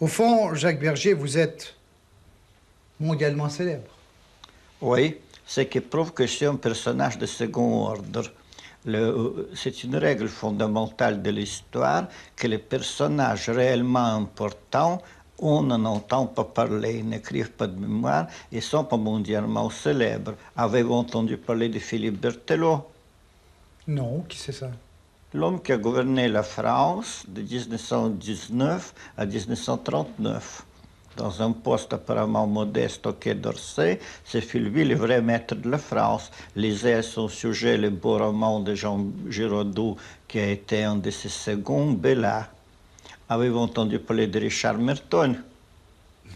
Au fond, Jacques Berger, vous êtes mondialement célèbre. Oui, ce qui prouve que je suis un personnage de second ordre. C'est une règle fondamentale de l'histoire que les personnages réellement importants, on n'en entend pas parler, ils n'écrivent pas de mémoire, ils ne sont pas mondialement célèbres. Avez-vous entendu parler de Philippe Berthelot? Non, qui c'est ça? L'homme qui a gouverné la France de 1919 à 1939. Dans un poste apparemment modeste au Quai d'Orsay, c'est lui le vrai maître de la France. Lisez à son sujet le beau roman de Jean Giraudoux, qui a été un de ses seconds, Bella. Avez-vous entendu parler de Richard Merton?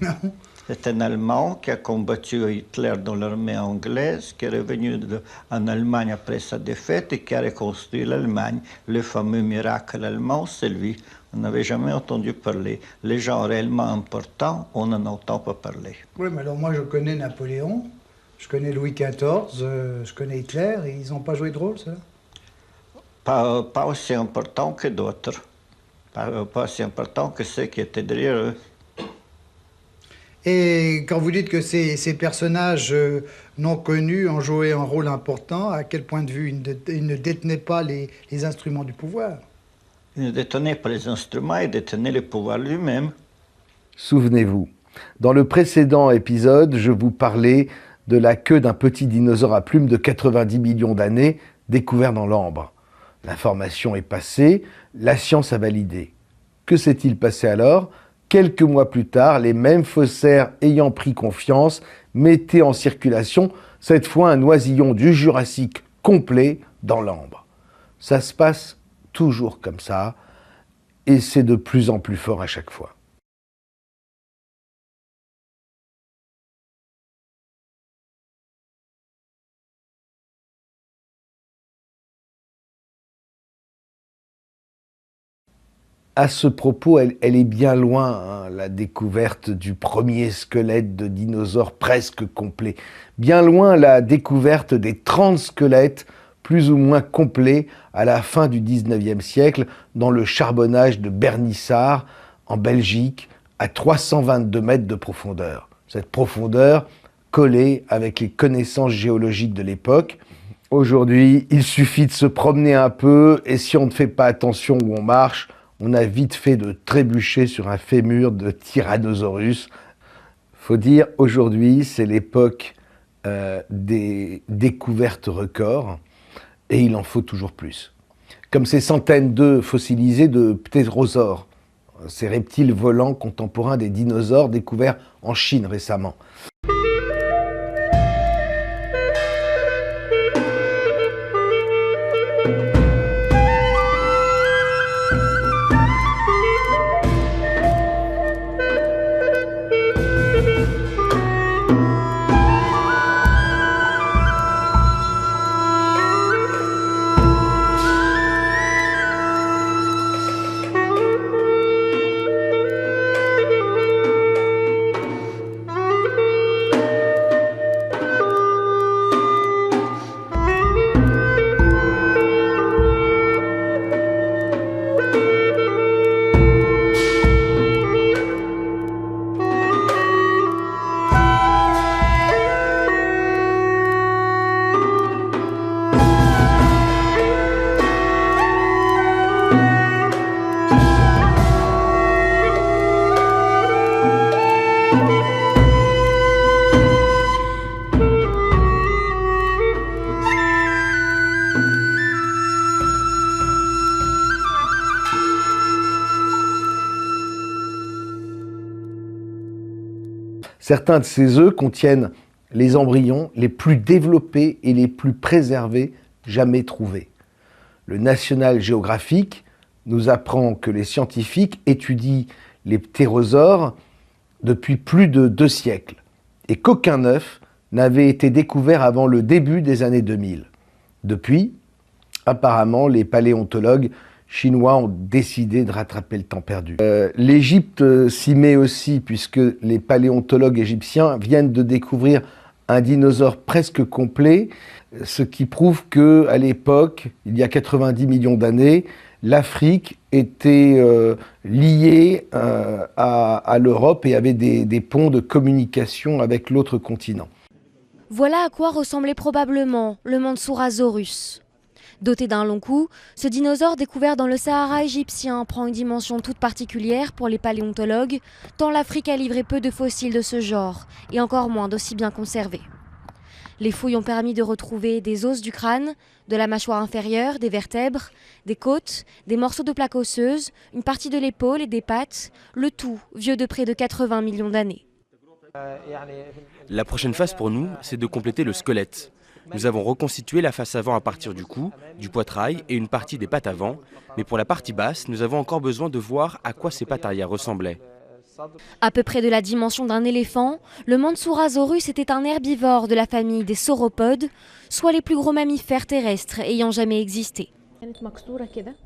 Non. C'est un Allemand qui a combattu Hitler dans l'armée anglaise, qui est revenu en Allemagne après sa défaite et qui a reconstruit l'Allemagne. Le fameux miracle allemand, c'est lui. On n'avait jamais entendu parler. Les gens réellement importants, on n'en entend pas parler. Oui, mais alors moi je connais Napoléon, je connais Louis XIV, je connais Hitler, et ils n'ont pas joué de rôle, ça? Pas aussi important que d'autres. Pas aussi important que ceux qui étaient derrière eux. Et quand vous dites que ces personnages non connus ont joué un rôle important, à quel point de vue ils ne détenaient pas les instruments du pouvoir? Ils ne détenaient pas les instruments, ils détenaient le pouvoir lui-même. Souvenez-vous, dans le précédent épisode, je vous parlais de la queue d'un petit dinosaure à plumes de 90 millions d'années découvert dans l'ambre. L'information est passée, la science a validé. Que s'est-il passé alors ? Quelques mois plus tard, les mêmes faussaires ayant pris confiance mettaient en circulation cette fois un oisillon du Jurassique complet dans l'ambre. Ça se passe toujours comme ça et c'est de plus en plus fort à chaque fois. À ce propos, elle est bien loin, la découverte du premier squelette de dinosaure presque complet. Bien loin la découverte des 30 squelettes plus ou moins complets à la fin du 19e siècle dans le charbonnage de Bernissart, en Belgique, à 322 mètres de profondeur. Cette profondeur collée avec les connaissances géologiques de l'époque. Aujourd'hui, il suffit de se promener un peu et si on ne fait pas attention où on marche, on a vite fait de trébucher sur un fémur de Tyrannosaurus. Faut dire, aujourd'hui, c'est l'époque des découvertes records et il en faut toujours plus. Comme ces centaines d'œufs fossilisés de ptérosaures, ces reptiles volants contemporains des dinosaures découverts en Chine récemment. Certains de ces œufs contiennent les embryons les plus développés et les plus préservés jamais trouvés. Le National Geographic nous apprend que les scientifiques étudient les ptérosaures depuis plus de 2 siècles et qu'aucun œuf n'avait été découvert avant le début des années 2000. Depuis, apparemment, les paléontologues chinois ont décidé de rattraper le temps perdu. L'Égypte s'y met aussi puisque les paléontologues égyptiens viennent de découvrir un dinosaure presque complet, ce qui prouve qu'à l'époque, il y a 90 millions d'années, l'Afrique était liée à l'Europe et avait des ponts de communication avec l'autre continent. Voilà à quoi ressemblait probablement le Mansourasaurus. Doté d'un long cou, ce dinosaure découvert dans le Sahara égyptien prend une dimension toute particulière pour les paléontologues, tant l'Afrique a livré peu de fossiles de ce genre, et encore moins d'aussi bien conservés. Les fouilles ont permis de retrouver des os du crâne, de la mâchoire inférieure, des vertèbres, des côtes, des morceaux de plaques osseuses, une partie de l'épaule et des pattes, le tout vieux de près de 80 millions d'années. La prochaine phase pour nous, c'est de compléter le squelette. Nous avons reconstitué la face avant à partir du cou, du poitrail et une partie des pattes avant, mais pour la partie basse, nous avons encore besoin de voir à quoi ces pattes arrière ressemblaient. À peu près de la dimension d'un éléphant, le Mansourasaurus était un herbivore de la famille des sauropodes, soit les plus gros mammifères terrestres ayant jamais existé.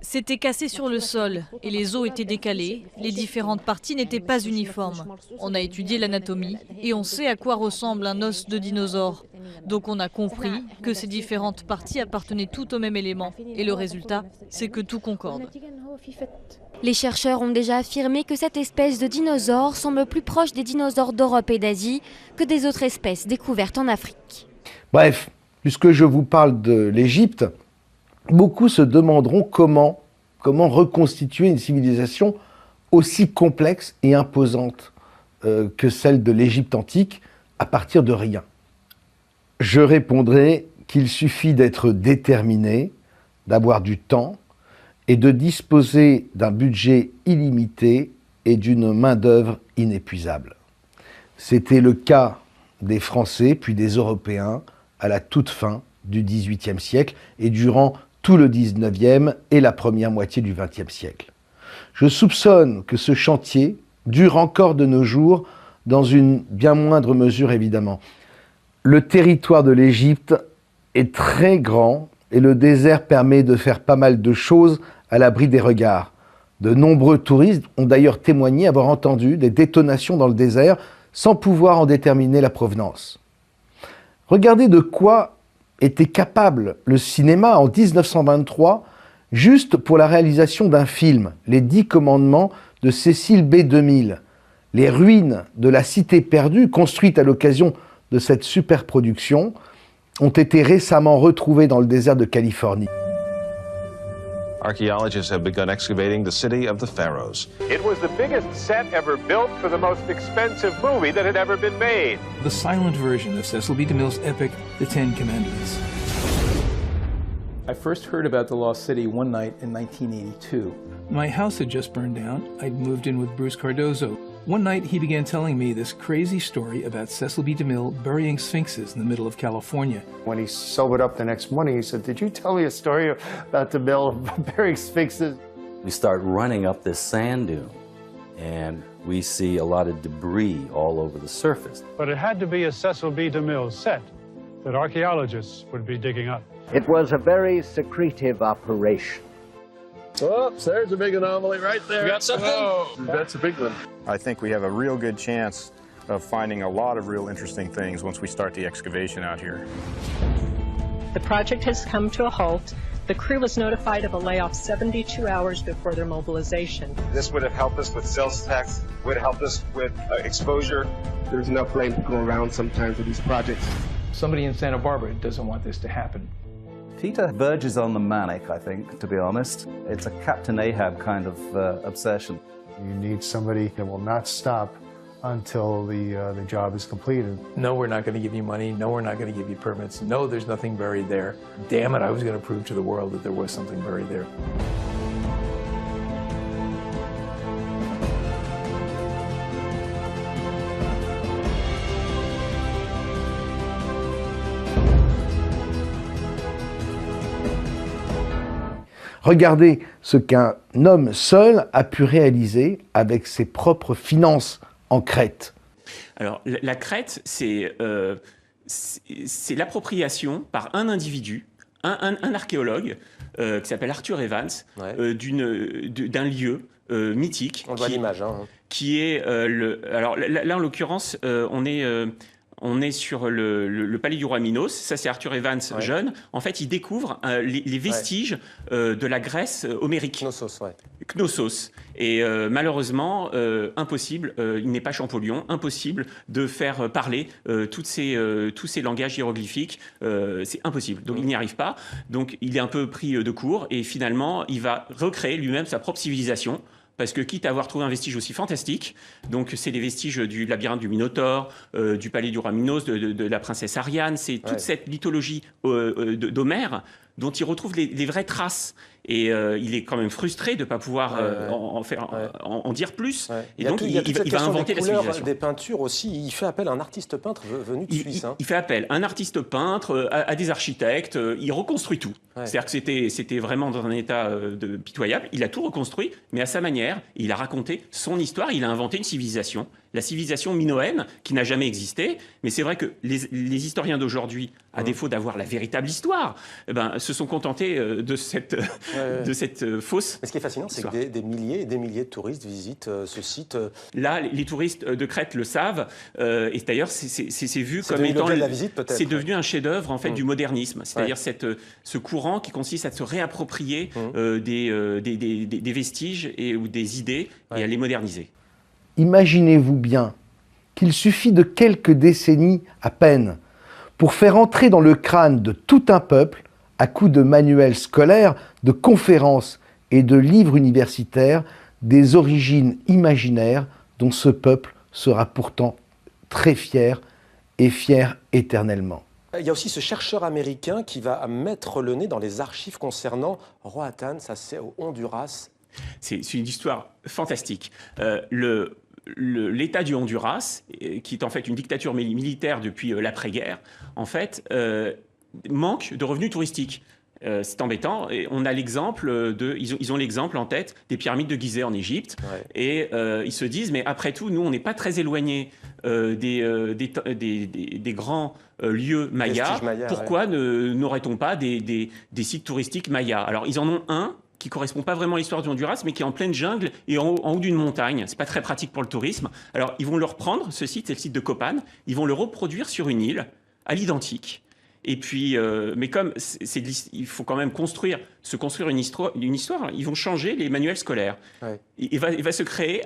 C'était cassé sur le sol et les os étaient décalés. Les différentes parties n'étaient pas uniformes. On a étudié l'anatomie et on sait à quoi ressemble un os de dinosaure. Donc on a compris que ces différentes parties appartenaient toutes au même élément. Et le résultat, c'est que tout concorde. Les chercheurs ont déjà affirmé que cette espèce de dinosaure semble plus proche des dinosaures d'Europe et d'Asie que des autres espèces découvertes en Afrique. Bref, puisque je vous parle de l'Égypte, beaucoup se demanderont comment reconstituer une civilisation aussi complexe et imposante que celle de l'Égypte antique à partir de rien. Je répondrai qu'il suffit d'être déterminé, d'avoir du temps et de disposer d'un budget illimité et d'une main-d'œuvre inépuisable. C'était le cas des Français puis des Européens à la toute fin du XVIIIe siècle et durant tout le XIXe et la première moitié du XXe siècle. Je soupçonne que ce chantier dure encore de nos jours, dans une bien moindre mesure évidemment. Le territoire de l'Égypte est très grand et le désert permet de faire pas mal de choses à l'abri des regards. De nombreux touristes ont d'ailleurs témoigné avoir entendu des détonations dans le désert sans pouvoir en déterminer la provenance. Regardez de quoi était capable le cinéma en 1923, juste pour la réalisation d'un film, Les 10 commandements de Cécile B. 2000. Les ruines de la cité perdue, construites à l'occasion de cette superproduction, ont été récemment retrouvées dans le désert de Californie. Archaeologists have begun excavating the city of the pharaohs. It was the biggest set ever built for the most expensive movie that had ever been made. The silent version of Cecil B. DeMille's epic, The Ten Commandments. I first heard about the Lost City one night in 1982. My house had just burned down. I'd moved in with Bruce Cardozo. One night he began telling me this crazy story about Cecil B. DeMille burying sphinxes in the middle of California. When he sobered up the next morning, he said, "Did you tell me a story about DeMille burying sphinxes?" We start running up this sand dune, and we see a lot of debris all over the surface. But it had to be a Cecil B. DeMille set that archaeologists would be digging up. It was a very secretive operation. Oops, there's a big anomaly right there. You got something? Oh, that's a big one. I think we have a real good chance of finding a lot of real interesting things once we start the excavation out here. The project has come to a halt. The crew was notified of a layoff 72 hours before their mobilization. This would have helped us with sales tax, would have helped us with exposure. There's enough blame to go around sometimes with these projects. Somebody in Santa Barbara doesn't want this to happen. Peter verges on the manic, I think, to be honest. It's a Captain Ahab kind of obsession. You need somebody that will not stop until the job is completed. No, we're not going to give you money. No, we're not going to give you permits. No, there's nothing buried there. Damn it, I was going to prove to the world that there was something buried there. Regardez ce qu'un homme seul a pu réaliser avec ses propres finances en Crète. Alors, la Crète, c'est l'appropriation par un individu, un archéologue, qui s'appelle Arthur Evans, ouais. D'un lieu mythique. On voit l'image. Qui est alors là, en l'occurrence, on est On est sur le palais du roi Minos. Ça, c'est Arthur Evans, jeune. En fait, il découvre les vestiges de la Grèce homérique. Knossos, Knossos. Et malheureusement, impossible, il n'est pas Champollion, impossible de faire parler tous ces langages hiéroglyphiques. C'est impossible. Donc, il n'y arrive pas. Donc, il est un peu pris de court. Et finalement, il va recréer lui-même sa propre civilisation. Parce que quitte à avoir trouvé un vestige aussi fantastique, donc c'est les vestiges du labyrinthe du Minotaure, du palais du roi Minos, de la princesse Ariane, c'est toute cette mythologie d'Homère dont il retrouve les vraies traces. Et il est quand même frustré de ne pas pouvoir en dire plus. Et donc, il va inventer la civilisation. Des peintures aussi, il fait appel à un artiste peintre venu de Suisse. Il fait appel à un artiste peintre, à des architectes, il reconstruit tout. C'est-à-dire que c'était vraiment dans un état pitoyable. Il a tout reconstruit, mais à sa manière. Il a raconté son histoire, il a inventé une civilisation. La civilisation minoenne, qui n'a jamais existé. Mais c'est vrai que les historiens d'aujourd'hui, à défaut d'avoir la véritable histoire, se sont contentés de cette fausse. Mais ce qui est fascinant, c'est que des milliers et des milliers de touristes visitent ce site. Là, les touristes de Crète le savent. Et d'ailleurs, c'est vu comme étant... C'est devenu un chef-d'œuvre en fait, du modernisme. C'est-à-dire ce courant qui consiste à se réapproprier des vestiges ou des idées et à les moderniser. Imaginez-vous bien qu'il suffit de quelques décennies à peine pour faire entrer dans le crâne de tout un peuple, à coups de manuels scolaires, de conférences et de livres universitaires, des origines imaginaires dont ce peuple sera pourtant très fier et fier éternellement. Il y a aussi ce chercheur américain qui va mettre le nez dans les archives concernant Roatán, ça c'est au Honduras. C'est une histoire fantastique. L'État du Honduras, qui est en fait une dictature militaire depuis l'après-guerre, en fait, manque de revenus touristiques. C'est embêtant. Et on a l'exemple ils ont l'exemple en tête des pyramides de Gizeh en Égypte. Et ils se disent, mais après tout, nous, on n'est pas très éloignés des grands lieux mayas. Pourquoi n'aurait-on pas des sites touristiques mayas? Alors, ils en ont un qui ne correspond pas vraiment à l'histoire du Honduras, mais qui est en pleine jungle et en haut d'une montagne. Ce n'est pas très pratique pour le tourisme. Alors, ils vont le reprendre, ce site, c'est le site de Copan, ils vont le reproduire sur une île, à l'identique. Et puis, mais comme il faut quand même se construire une histoire, ils vont changer les manuels scolaires. Il va se créer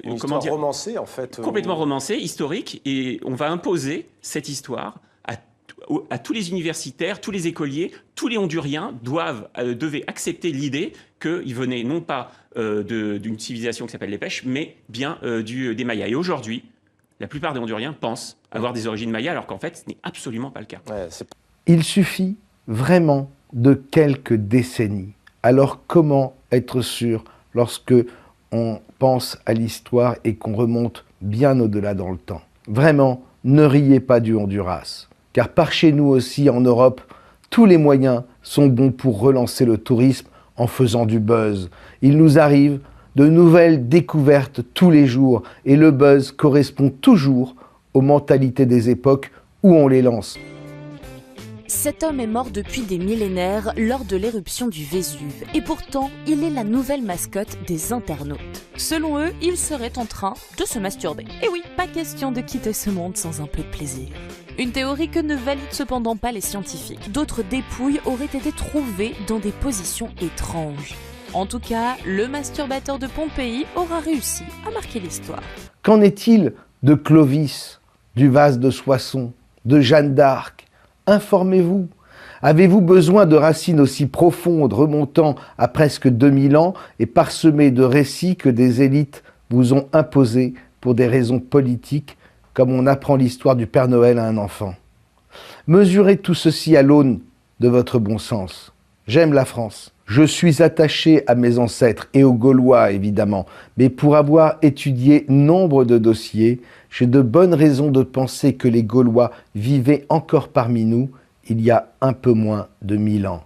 une histoire romancée, en fait. Complètement romancée, historique, et on va imposer cette histoire à tous les universitaires, tous les écoliers, tous les Honduriens devaient accepter l'idée qu'ils venaient non pas d'une civilisation qui s'appelle les Pêches, mais bien des Mayas. Et aujourd'hui, la plupart des Honduriens pensent avoir des origines mayas, alors qu'en fait, ce n'est absolument pas le cas. Il suffit vraiment de quelques décennies. Alors comment être sûr lorsque on pense à l'histoire et qu'on remonte bien au-delà dans le temps? Vraiment, ne riez pas du Honduras. Car par chez nous aussi, en Europe, tous les moyens sont bons pour relancer le tourisme en faisant du buzz. Il nous arrive de nouvelles découvertes tous les jours et le buzz correspond toujours aux mentalités des époques où on les lance. Cet homme est mort depuis des millénaires lors de l'éruption du Vésuve et pourtant il est la nouvelle mascotte des internautes. Selon eux, il serait en train de se masturber. Et oui, pas question de quitter ce monde sans un peu de plaisir. Une théorie que ne valident cependant pas les scientifiques. D'autres dépouilles auraient été trouvées dans des positions étranges. En tout cas, le masturbateur de Pompéi aura réussi à marquer l'histoire. Qu'en est-il de Clovis, du vase de Soissons, de Jeanne d'Arc? Informez-vous. Avez-vous besoin de racines aussi profondes remontant à presque 2000 ans et parsemées de récits que des élites vous ont imposés pour des raisons politiques, comme on apprend l'histoire du Père Noël à un enfant? Mesurez tout ceci à l'aune de votre bon sens. J'aime la France. Je suis attaché à mes ancêtres et aux Gaulois, évidemment, mais pour avoir étudié nombre de dossiers, j'ai de bonnes raisons de penser que les Gaulois vivaient encore parmi nous il y a un peu moins de 1000 ans,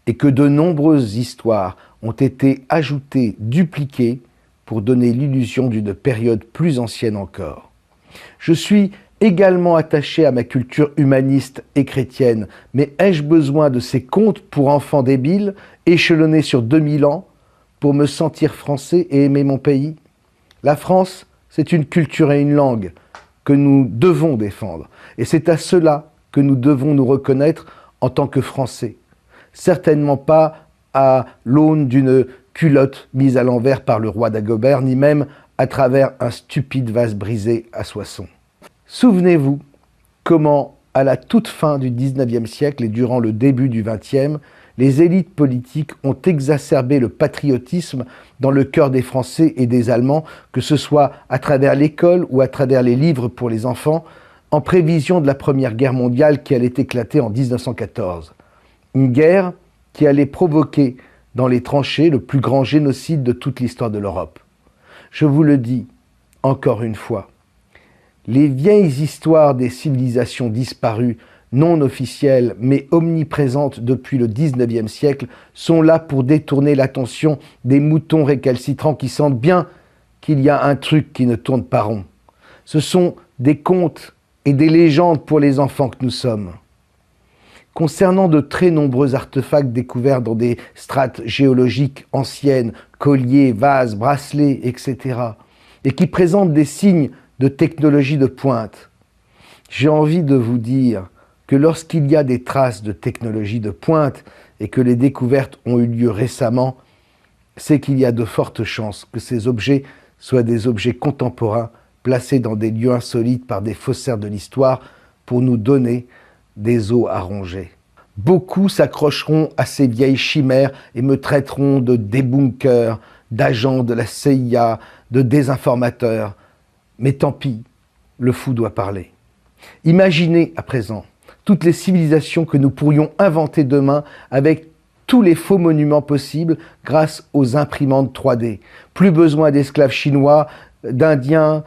et que de nombreuses histoires ont été ajoutées, dupliquées, pour donner l'illusion d'une période plus ancienne encore. Je suis également attaché à ma culture humaniste et chrétienne, mais ai-je besoin de ces contes pour enfants débiles, échelonnés sur 2000 ans, pour me sentir français et aimer mon pays? La France, c'est une culture et une langue, que nous devons défendre. Et c'est à cela que nous devons nous reconnaître en tant que Français. Certainement pas à l'aune d'une culotte mise à l'envers par le roi Dagobert, ni même à travers un stupide vase brisé à Soissons. Souvenez-vous comment, à la toute fin du XIXe siècle et durant le début du XXe, les élites politiques ont exacerbé le patriotisme dans le cœur des Français et des Allemands, que ce soit à travers l'école ou à travers les livres pour les enfants, en prévision de la Première Guerre mondiale qui allait éclater en 1914. Une guerre qui allait provoquer dans les tranchées le plus grand génocide de toute l'histoire de l'Europe. Je vous le dis encore une fois, les vieilles histoires des civilisations disparues, non officielles mais omniprésentes depuis le XIXe siècle, sont là pour détourner l'attention des moutons récalcitrants qui sentent bien qu'il y a un truc qui ne tourne pas rond. Ce sont des contes et des légendes pour les enfants que nous sommes. Concernant de très nombreux artefacts découverts dans des strates géologiques anciennes, colliers, vases, bracelets, etc., et qui présentent des signes de technologie de pointe, j'ai envie de vous dire que lorsqu'il y a des traces de technologie de pointe et que les découvertes ont eu lieu récemment, c'est qu'il y a de fortes chances que ces objets soient des objets contemporains placés dans des lieux insolites par des faussaires de l'histoire pour nous donner des os à ronger. Beaucoup s'accrocheront à ces vieilles chimères et me traiteront de débunkers, d'agents de la CIA, de désinformateurs. Mais tant pis, le fou doit parler. Imaginez à présent toutes les civilisations que nous pourrions inventer demain avec tous les faux monuments possibles grâce aux imprimantes 3D. Plus besoin d'esclaves chinois, d'Indiens,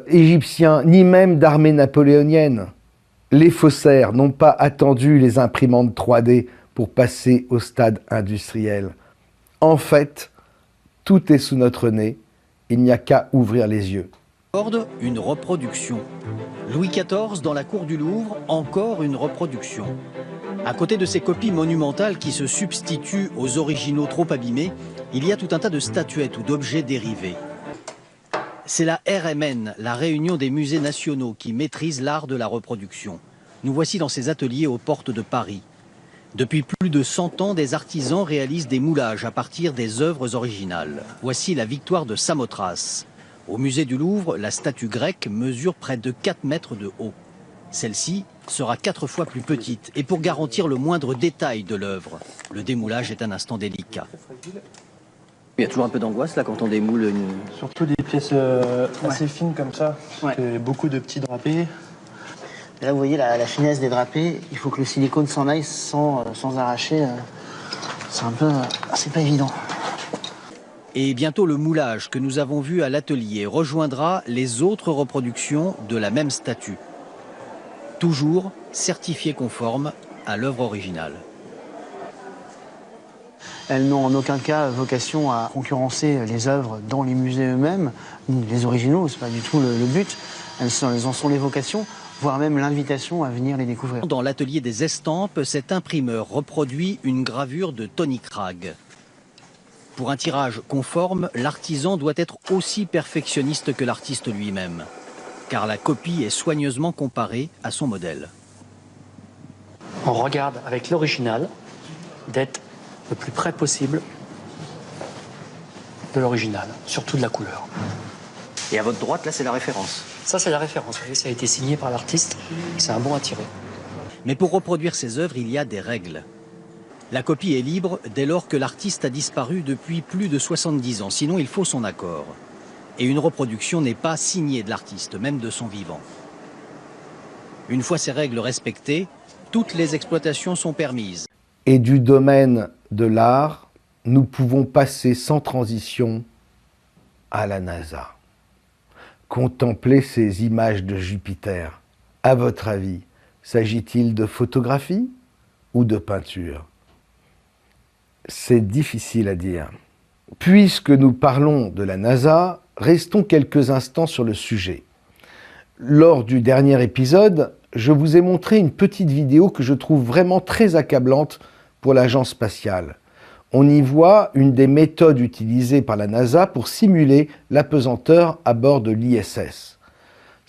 Égyptiens, ni même d'armées napoléoniennes. Les faussaires n'ont pas attendu les imprimantes 3D pour passer au stade industriel. En fait, tout est sous notre nez, il n'y a qu'à ouvrir les yeux. Une reproduction. Louis XIV dans la cour du Louvre, encore une reproduction. À côté de ces copies monumentales qui se substituent aux originaux trop abîmés, il y a tout un tas de statuettes ou d'objets dérivés. C'est la RMN, la Réunion des musées nationaux, qui maîtrise l'art de la reproduction. Nous voici dans ses ateliers aux portes de Paris. Depuis plus de 100 ans, des artisans réalisent des moulages à partir des œuvres originales. Voici la victoire de Samothrace. Au musée du Louvre, la statue grecque mesure près de 4 mètres de haut. Celle-ci sera 4 fois plus petite et pour garantir le moindre détail de l'œuvre. Le démoulage est un instant délicat. Il y a toujours un peu d'angoisse là quand on démoule une... Surtout des pièces assez fines comme ça, beaucoup de petits drapés. Et là vous voyez la finesse des drapés, il faut que le silicone s'en aille sans arracher. C'est pas évident. Et bientôt le moulage que nous avons vu à l'atelier rejoindra les autres reproductions de la même statue. Toujours certifiées conformes à l'œuvre originale. Elles n'ont en aucun cas vocation à concurrencer les œuvres dans les musées eux-mêmes, les originaux, c'est pas du tout le but. Elles en sont les vocations, voire même l'invitation à venir les découvrir. Dans l'atelier des estampes, cet imprimeur reproduit une gravure de Tony Cragg. Pour un tirage conforme, l'artisan doit être aussi perfectionniste que l'artiste lui-même, car la copie est soigneusement comparée à son modèle. On regarde avec l'original d'être le plus près possible de l'original, surtout de la couleur. Et à votre droite, là, c'est la référence. Ça, c'est la référence. Vous voyez, ça a été signé par l'artiste. C'est un bon à tirer. Mais pour reproduire ces œuvres, il y a des règles. La copie est libre dès lors que l'artiste a disparu depuis plus de 70 ans. Sinon, il faut son accord. Et une reproduction n'est pas signée de l'artiste, même de son vivant. Une fois ces règles respectées, toutes les exploitations sont permises. Et du domaine de l'art, nous pouvons passer sans transition à la NASA. Contempler ces images de Jupiter. À votre avis, s'agit-il de photographie ou de peinture? C'est difficile à dire. Puisque nous parlons de la NASA, restons quelques instants sur le sujet. Lors du dernier épisode, je vous ai montré une petite vidéo que je trouve vraiment très accablante pour l'agence spatiale. On y voit une des méthodes utilisées par la NASA pour simuler l'apesanteur à bord de l'ISS.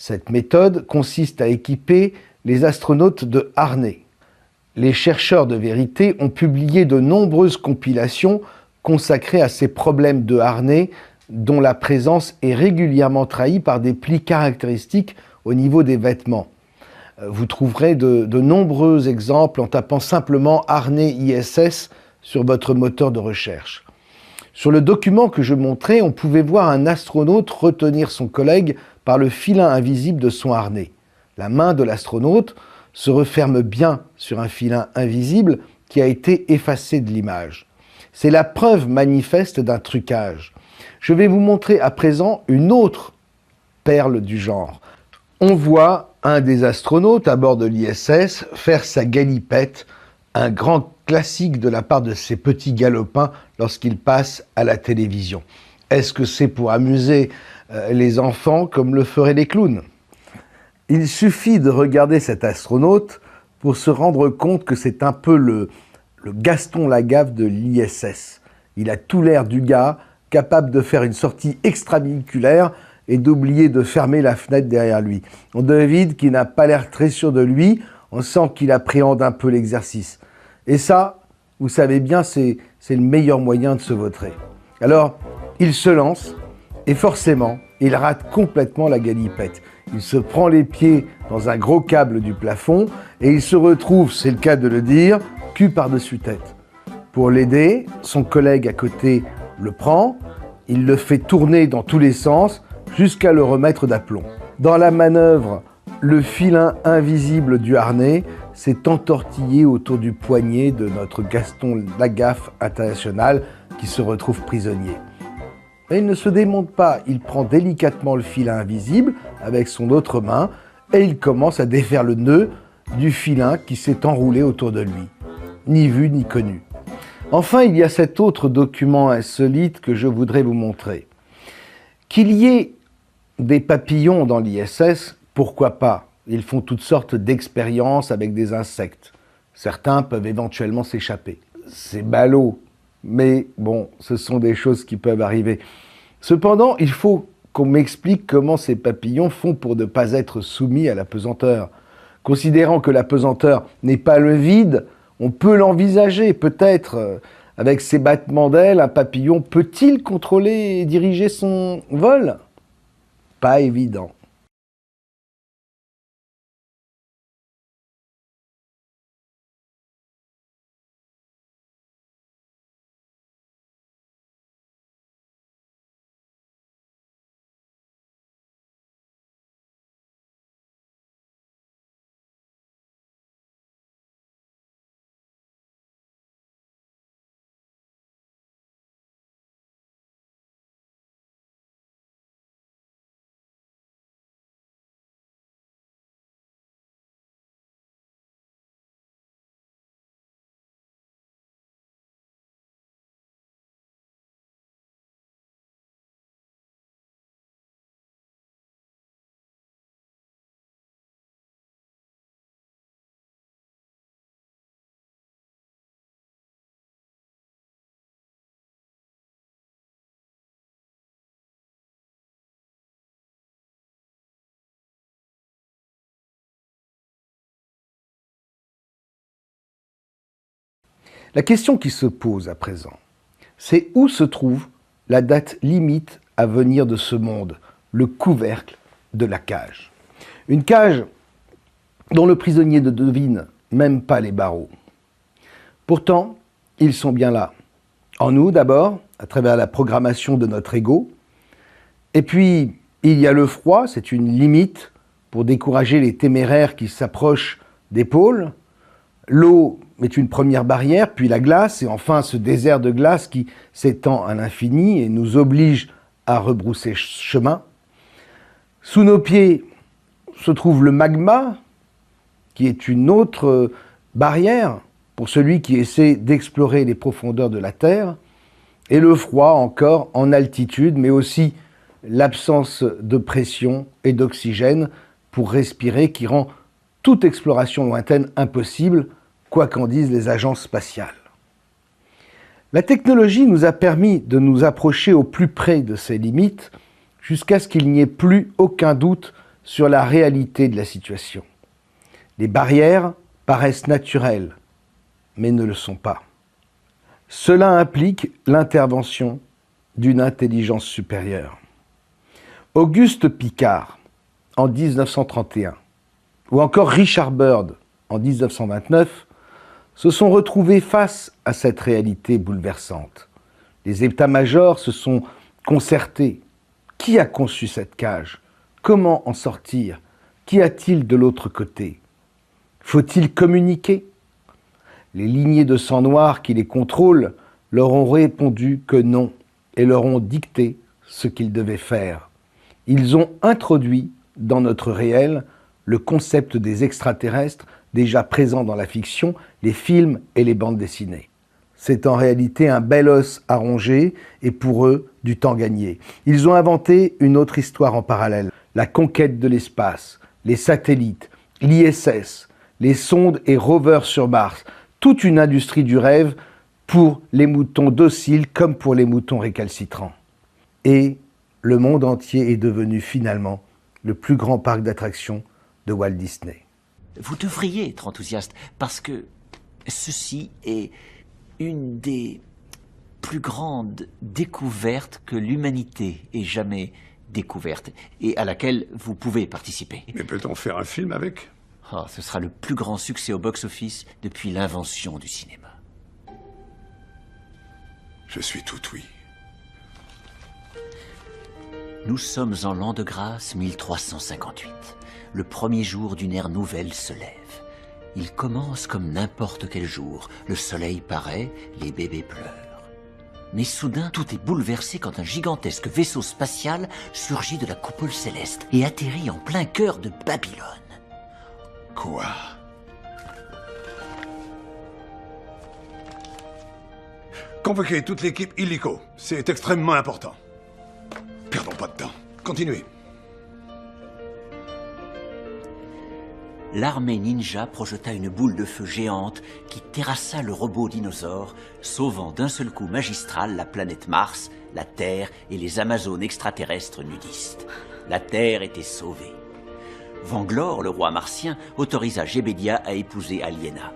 Cette méthode consiste à équiper les astronautes de harnais. Les chercheurs de vérité ont publié de nombreuses compilations consacrées à ces problèmes de harnais dont la présence est régulièrement trahie par des plis caractéristiques au niveau des vêtements. Vous trouverez de nombreux exemples en tapant simplement harnais ISS sur votre moteur de recherche. Sur le document que je montrais, on pouvait voir un astronaute retenir son collègue par le filin invisible de son harnais. La main de l'astronaute se referme bien sur un filin invisible qui a été effacé de l'image. C'est la preuve manifeste d'un trucage. Je vais vous montrer à présent une autre perle du genre. On voit un des astronautes à bord de l'ISS faire sa galipette, un grand classique de la part de ces petits galopins lorsqu'ils passent à la télévision. Est-ce que c'est pour amuser les enfants comme le feraient les clowns? Il suffit de regarder cet astronaute pour se rendre compte que c'est un peu le Gaston Lagaffe de l'ISS. Il a tout l'air du gars, capable de faire une sortie extravéhiculaire et d'oublier de fermer la fenêtre derrière lui. On devine qu'il n'a pas l'air très sûr de lui, on sent qu'il appréhende un peu l'exercice. Et ça, vous savez bien, c'est le meilleur moyen de se vautrer. Alors, il se lance et forcément, il rate complètement la galipette. Il se prend les pieds dans un gros câble du plafond et il se retrouve, c'est le cas de le dire, cul par-dessus tête. Pour l'aider, son collègue à côté le prend, il le fait tourner dans tous les sens jusqu'à le remettre d'aplomb. Dans la manœuvre, le filin invisible du harnais s'est entortillé autour du poignet de notre Gaston Lagaffe international qui se retrouve prisonnier. Mais il ne se démonte pas, il prend délicatement le filin invisible avec son autre main et il commence à défaire le nœud du filin qui s'est enroulé autour de lui. Ni vu ni connu. Enfin, il y a cet autre document insolite que je voudrais vous montrer. Qu'il y ait des papillons dans l'ISS, pourquoi pas? Ils font toutes sortes d'expériences avec des insectes. Certains peuvent éventuellement s'échapper. C'est ballot, mais bon, ce sont des choses qui peuvent arriver. Cependant, il faut qu'on m'explique comment ces papillons font pour ne pas être soumis à la pesanteur. Considérant que la pesanteur n'est pas le vide, on peut l'envisager, peut-être. Avec ses battements d'ailes, un papillon peut-il contrôler et diriger son vol? Pas évident. La question qui se pose à présent, c'est où se trouve la date limite à venir de ce monde, le couvercle de la cage. Une cage dont le prisonnier ne devine même pas les barreaux. Pourtant, ils sont bien là. En nous d'abord, à travers la programmation de notre ego. Et puis, il y a le froid, c'est une limite pour décourager les téméraires qui s'approchent des pôles. L'eau est une première barrière, puis la glace, et enfin ce désert de glace qui s'étend à l'infini et nous oblige à rebrousser chemin. Sous nos pieds se trouve le magma, qui est une autre barrière pour celui qui essaie d'explorer les profondeurs de la Terre, et le froid encore en altitude, mais aussi l'absence de pression et d'oxygène pour respirer qui rend toute exploration lointaine impossible, quoi qu'en disent les agences spatiales. La technologie nous a permis de nous approcher au plus près de ces limites jusqu'à ce qu'il n'y ait plus aucun doute sur la réalité de la situation. Les barrières paraissent naturelles, mais ne le sont pas. Cela implique l'intervention d'une intelligence supérieure. Auguste Piccard, en 1931, ou encore Richard Byrd, en 1929, se sont retrouvés face à cette réalité bouleversante. Les états-majors se sont concertés. Qui a conçu cette cage? Comment en sortir? Qu'y a-t-il de l'autre côté? Faut-il communiquer? Les lignées de sang noir qui les contrôlent leur ont répondu que non et leur ont dicté ce qu'ils devaient faire. Ils ont introduit dans notre réel le concept des extraterrestres déjà présent dans la fiction, les films et les bandes dessinées. C'est en réalité un bel os à ronger et pour eux, du temps gagné. Ils ont inventé une autre histoire en parallèle, la conquête de l'espace, les satellites, l'ISS, les sondes et rovers sur Mars, toute une industrie du rêve pour les moutons dociles comme pour les moutons récalcitrants. Et le monde entier est devenu finalement le plus grand parc d'attractions de Walt Disney. Vous devriez être enthousiaste parce que ceci est une des plus grandes découvertes que l'humanité ait jamais découverte et à laquelle vous pouvez participer. Mais peut-on faire un film avec? Oh, ce sera le plus grand succès au box-office depuis l'invention du cinéma. Je suis tout oui. Nous sommes en l'an de grâce 1358. Le premier jour d'une ère nouvelle se lève. Il commence comme n'importe quel jour. Le soleil paraît, les bébés pleurent. Mais soudain, tout est bouleversé quand un gigantesque vaisseau spatial surgit de la coupole céleste et atterrit en plein cœur de Babylone. Quoi? Convoquez toute l'équipe illico. C'est extrêmement important. Perdons pas de temps. Continuez. L'armée ninja projeta une boule de feu géante qui terrassa le robot dinosaure, sauvant d'un seul coup magistral la planète Mars, la Terre et les Amazones extraterrestres nudistes. La Terre était sauvée. Vanglore, le roi martien, autorisa Gébedia à épouser Aliena.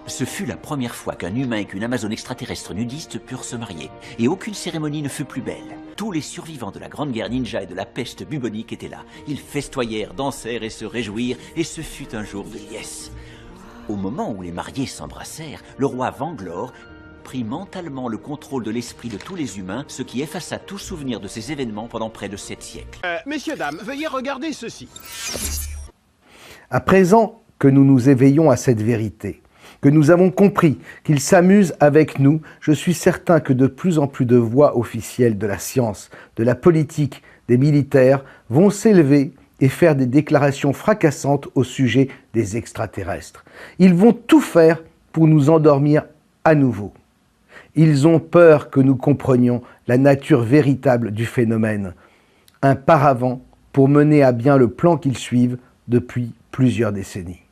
Ce fut la première fois qu'un humain et qu'une Amazone extraterrestre nudiste purent se marier, et aucune cérémonie ne fut plus belle. Tous les survivants de la Grande Guerre ninja et de la peste bubonique étaient là. Ils festoyèrent, dansèrent et se réjouirent, et ce fut un jour de liesse. Au moment où les mariés s'embrassèrent, le roi Vanglore prit mentalement le contrôle de l'esprit de tous les humains, ce qui effaça tout souvenir de ces événements pendant près de 7 siècles. Messieurs, dames, veuillez regarder ceci. À présent que nous nous éveillons à cette vérité, que nous avons compris qu'ils s'amusent avec nous, je suis certain que de plus en plus de voix officielles de la science, de la politique, des militaires vont s'élever et faire des déclarations fracassantes au sujet des extraterrestres. Ils vont tout faire pour nous endormir à nouveau. Ils ont peur que nous comprenions la nature véritable du phénomène. Un paravent pour mener à bien le plan qu'ils suivent depuis plusieurs décennies.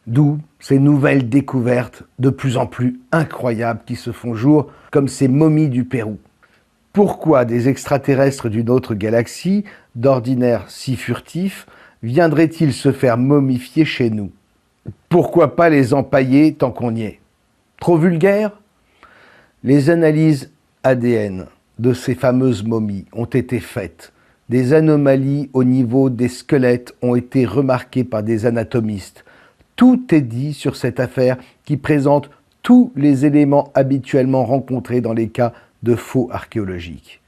D'où ces nouvelles découvertes de plus en plus incroyables qui se font jour, comme ces momies du Pérou. Pourquoi des extraterrestres d'une autre galaxie, d'ordinaire si furtifs, viendraient-ils se faire momifier chez nous? Pourquoi pas les empailler tant qu'on y est? Trop vulgaire? Les analyses ADN de ces fameuses momies ont été faites. Des anomalies au niveau des squelettes ont été remarquées par des anatomistes. Tout est dit sur cette affaire qui présente tous les éléments habituellement rencontrés dans les cas de faux archéologiques.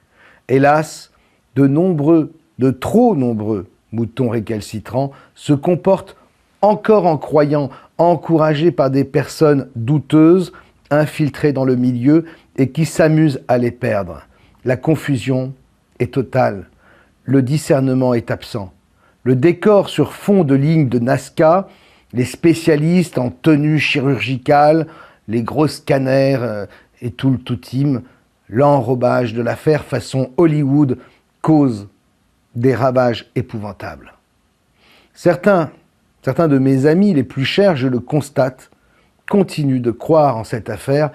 Hélas, de trop nombreux moutons récalcitrants se comportent encore en croyant, encouragés par des personnes douteuses, infiltrées dans le milieu et qui s'amusent à les perdre. La confusion est totale. Le discernement est absent. Le décor sur fond de lignes de Nazca, les spécialistes en tenue chirurgicale, les gros scanners et tout le tout-team, l'enrobage de l'affaire façon Hollywood cause des ravages épouvantables. Certains de mes amis les plus chers, je le constate, continuent de croire en cette affaire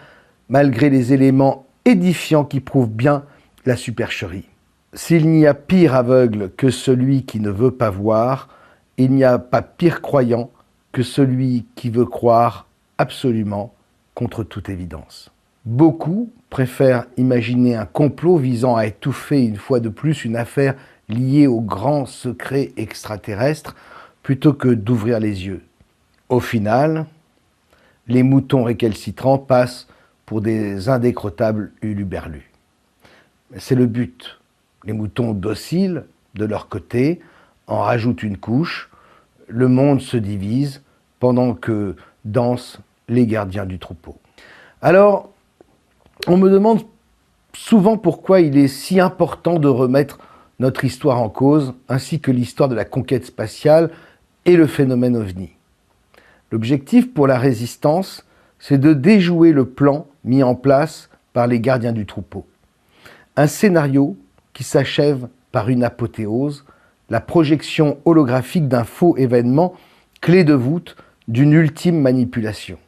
malgré les éléments édifiants qui prouvent bien la supercherie. s'il n'y a pire aveugle que celui qui ne veut pas voir, il n'y a pas pire croyant que celui qui veut croire absolument contre toute évidence. Beaucoup préfèrent imaginer un complot visant à étouffer une fois de plus une affaire liée aux grands secrets extraterrestres plutôt que d'ouvrir les yeux. Au final, les moutons récalcitrants passent pour des indécrottables huluberlus. C'est le but. Les moutons dociles, de leur côté, en rajoutent une couche. Le monde se divise pendant que dansent les gardiens du troupeau. Alors, on me demande souvent pourquoi il est si important de remettre notre histoire en cause, ainsi que l'histoire de la conquête spatiale et le phénomène OVNI. L'objectif pour la résistance, c'est de déjouer le plan mis en place par les gardiens du troupeau. Un scénario qui s'achève par une apothéose, la projection holographique d'un faux événement, clé de voûte d'une ultime manipulation.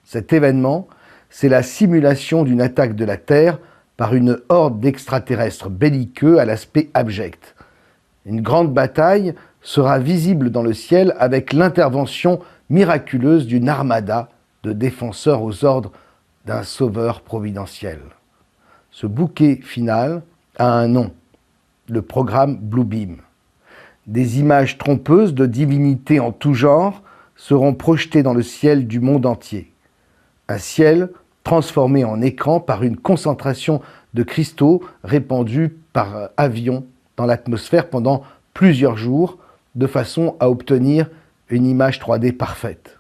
Cet événement, c'est la simulation d'une attaque de la Terre par une horde d'extraterrestres belliqueux à l'aspect abject. Une grande bataille sera visible dans le ciel avec l'intervention miraculeuse d'une armada de défenseurs aux ordres d'un sauveur providentiel. Ce bouquet final a un nom, le programme Bluebeam. Des images trompeuses de divinités en tout genre seront projetées dans le ciel du monde entier. Un ciel transformé en écran par une concentration de cristaux répandus par avion dans l'atmosphère pendant plusieurs jours, de façon à obtenir une image 3D parfaite.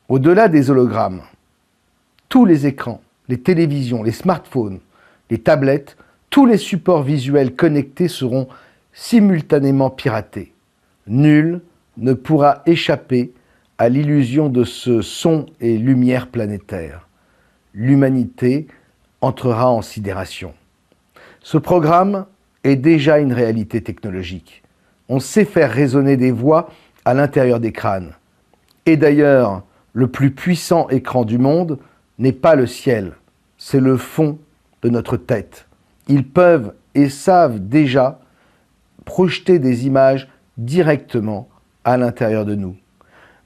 Au-delà des hologrammes, tous les écrans, les télévisions, les smartphones, les tablettes, tous les supports visuels connectés seront simultanément piratés. Nul ne pourra échapper à l'illusion de ce son et lumière planétaire. L'humanité entrera en sidération. Ce programme est déjà une réalité technologique. On sait faire résonner des voix à l'intérieur des crânes. Et d'ailleurs, le plus puissant écran du monde n'est pas le ciel, c'est le fond de notre tête. Ils peuvent et savent déjà projeter des images directement à l'intérieur de nous.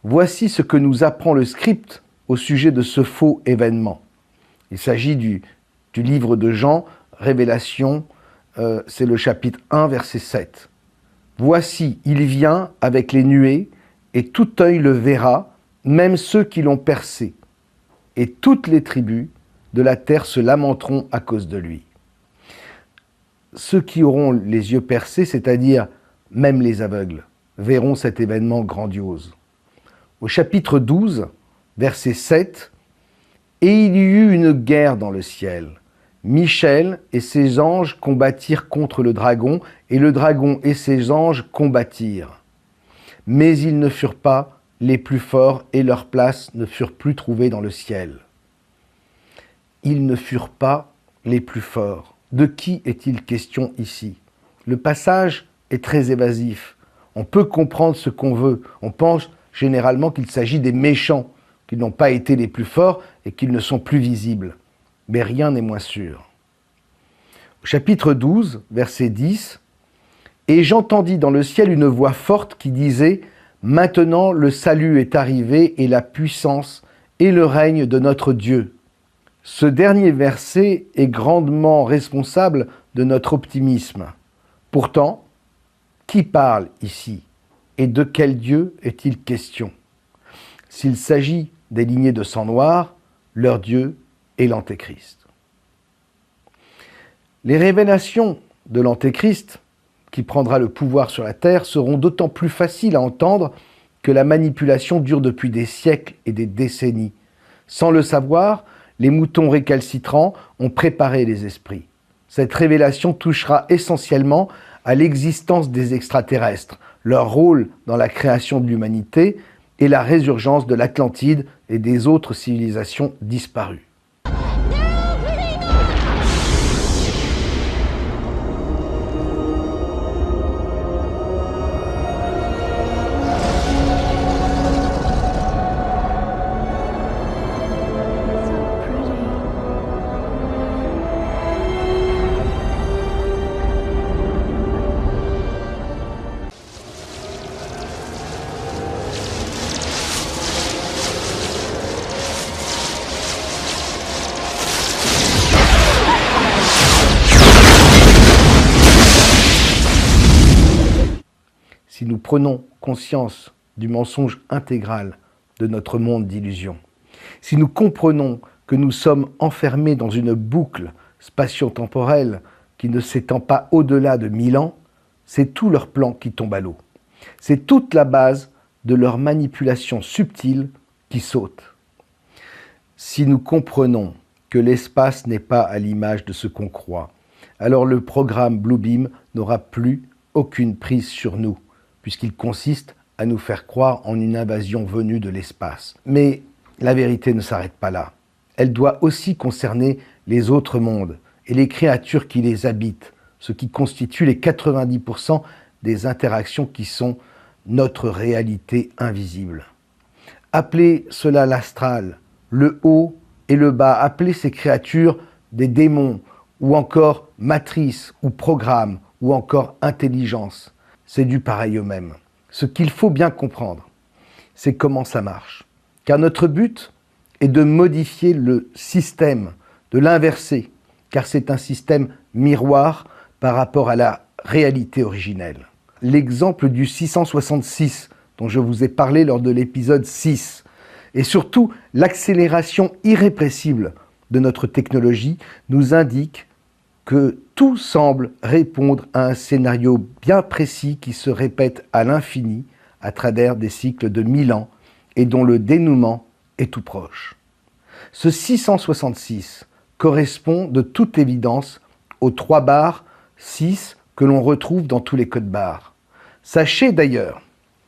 Voici ce que nous apprend le script au sujet de ce faux événement. Il s'agit du livre de Jean, Révélation, c'est le chapitre 1, verset 7. Voici, il vient avec les nuées, et tout œil le verra, même ceux qui l'ont percé, et toutes les tribus de la terre se lamenteront à cause de lui. Ceux qui auront les yeux percés, c'est-à-dire même les aveugles, verront cet événement grandiose. Au chapitre 12, verset 7, « Et il y eut une guerre dans le ciel. Michel et ses anges combattirent contre le dragon, et le dragon et ses anges combattirent. Mais ils ne furent pas les plus forts, et leurs places ne furent plus trouvées dans le ciel. » Ils ne furent pas les plus forts. De qui est-il question ici? Le passage est très évasif. On peut comprendre ce qu'on veut. On pense généralement qu'il s'agit des méchants, qu'ils n'ont pas été les plus forts et qu'ils ne sont plus visibles. Mais rien n'est moins sûr. Au chapitre 12, verset 10, « Et j'entendis dans le ciel une voix forte qui disait « Maintenant le salut est arrivé et la puissance et le règne de notre Dieu. » Ce dernier verset est grandement responsable de notre optimisme. Pourtant, Qui parle ici? Et de quel Dieu est-il question? S'il s'agit des lignées de sang noir, leur Dieu est l'Antéchrist. Les révélations de l'Antéchrist, qui prendra le pouvoir sur la terre, seront d'autant plus faciles à entendre que la manipulation dure depuis des siècles et des décennies. Sans le savoir, les moutons récalcitrants ont préparé les esprits. Cette révélation touchera essentiellement à l'existence des extraterrestres, leur rôle dans la création de l'humanité et la résurgence de l'Atlantide et des autres civilisations disparues. Si nous prenons conscience du mensonge intégral de notre monde d'illusions, si nous comprenons que nous sommes enfermés dans une boucle spatio-temporelle qui ne s'étend pas au-delà de 1000 ans, c'est tout leur plan qui tombe à l'eau. C'est toute la base de leur manipulation subtile qui saute. Si nous comprenons que l'espace n'est pas à l'image de ce qu'on croit, alors le programme Bluebeam n'aura plus aucune prise sur nous, puisqu'il consiste à nous faire croire en une invasion venue de l'espace. Mais la vérité ne s'arrête pas là. Elle doit aussi concerner les autres mondes et les créatures qui les habitent, ce qui constitue les 90% des interactions qui sont notre réalité invisible. Appelez cela l'astral, le haut et le bas. Appelez ces créatures des démons, ou encore matrices, ou programmes, ou encore intelligence. C'est du pareil au même. Ce qu'il faut bien comprendre, c'est comment ça marche. Car notre but est de modifier le système, de l'inverser, car c'est un système miroir par rapport à la réalité originelle. L'exemple du 666, dont je vous ai parlé lors de l'épisode 6, et surtout l'accélération irrépressible de notre technologie, nous indique que tout semble répondre à un scénario bien précis qui se répète à l'infini à travers des cycles de 1000 ans et dont le dénouement est tout proche. Ce 666 correspond de toute évidence aux 3 barres 6 que l'on retrouve dans tous les codes barres. Sachez d'ailleurs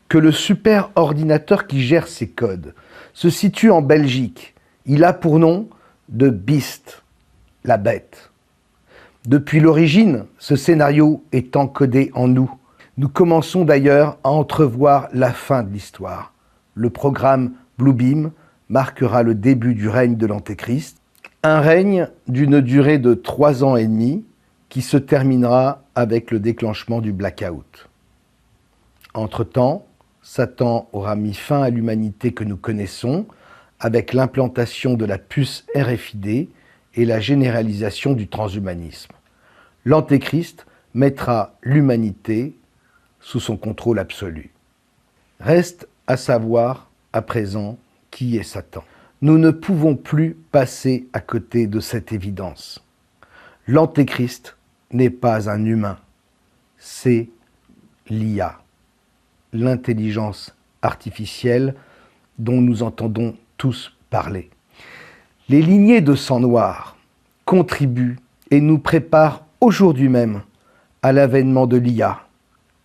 que le super ordinateur qui gère ces codes se situe en Belgique. Il a pour nom de Beast, la bête. Depuis l'origine, ce scénario est encodé en nous. Nous commençons d'ailleurs à entrevoir la fin de l'histoire. Le programme Bluebeam marquera le début du règne de l'Antéchrist, un règne d'une durée de 3 ans et demi qui se terminera avec le déclenchement du blackout. Entre-temps, Satan aura mis fin à l'humanité que nous connaissons avec l'implantation de la puce RFID et la généralisation du transhumanisme. L'Antéchrist mettra l'humanité sous son contrôle absolu. Reste à savoir à présent qui est Satan. Nous ne pouvons plus passer à côté de cette évidence. L'Antéchrist n'est pas un humain, c'est l'IA, l'intelligence artificielle dont nous entendons tous parler. Les lignées de sang noir contribuent et nous préparent aujourd'hui même à l'avènement de l'IA.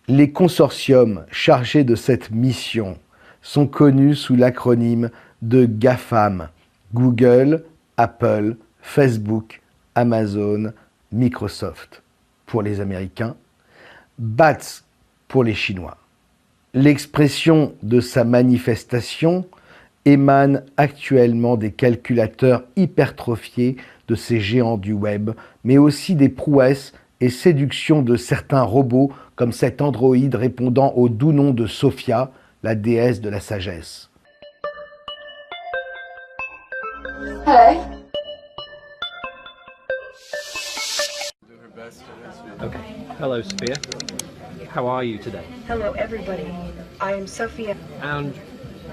Les consortiums chargés de cette mission sont connus sous l'acronyme de GAFAM, Google, Apple, Facebook, Amazon, Microsoft pour les Américains, BATS pour les Chinois. L'expression de sa manifestation émane actuellement des calculateurs hypertrophiés de ces géants du web, mais aussi des prouesses et séductions de certains robots comme cet androïde répondant au doux nom de Sophia, la déesse de la sagesse. Hello. Okay. Hello, Sophia. how are you today? Hello, everybody. I am Sophia. And